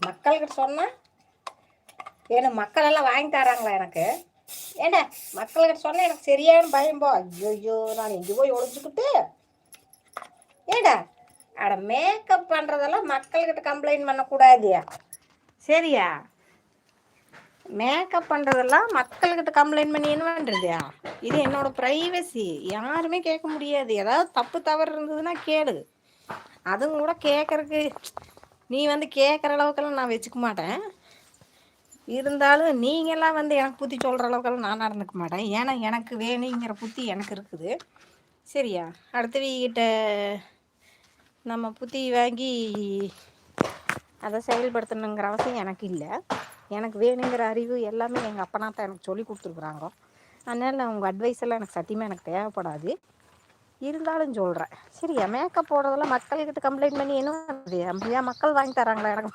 மக்கள்கிட்ட சொன்னால் ஏன்னா மக்கள் எல்லாம் வாங்கி தராங்களா எனக்கு? ஏண்டா மக்கள்கிட்ட சொன்னால் எனக்கு சரியான பயம் போ. ஐயோ நான் எங்கே போய் ஒழிஞ்சுக்கிட்டு ஏண்டா அட மேக்கப் பண்ணுறதெல்லாம் மக்கள்கிட்ட கம்ப்ளைண்ட் பண்ணக்கூடாது சரியா? மேக்கப் பண்ணுறதெல்லாம் மக்கள்கிட்ட கம்ப்ளைண்ட் பண்ணி என்ன பண்ணுறது? இது என்னோடய ப்ரைவசி, யாருமே கேட்க முடியாது. ஏதாவது தப்பு தவறு இருந்ததுன்னா கேளு. அதுவும் கூட கேட்குறக்கு நீ வந்து கேட்குற அளவுக்கெல்லாம் நான் வச்சுக்க மாட்டேன். இருந்தாலும் நீங்கள்லாம் வந்து எனக்கு புத்தி சொல்கிற அளவுக்கெல்லாம் நான் நடந்துக்க மாட்டேன். ஏன்னா எனக்கு வேணுங்கிற புத்தி எனக்கு இருக்குது சரியா? அடுத்தவங்கிட்ட நம்ம புத்தி வாங்கி அதை செயல்படுத்தணுங்கிற அவசியம் எனக்கு இல்லை. எனக்கு வேணுங்கிற அறிவு எல்லாமே எங்கள் அப்பனா தான் எனக்கு சொல்லி கொடுத்துருக்குறாங்க. அதனால் அவங்க அட்வைஸ் எல்லாம் எனக்கு சத்தியமாக எனக்கு தேவைப்படாது. இருந்தாலும் சொல்கிறேன் சரியா? மேக்கப் போடுறதெல்லாம் மக்கள்கிட்ட கம்ப்ளைண்ட் பண்ணி என்ன பண்ணுறது? ஏன் மக்கள் வாங்கி தராங்களா எனக்கு?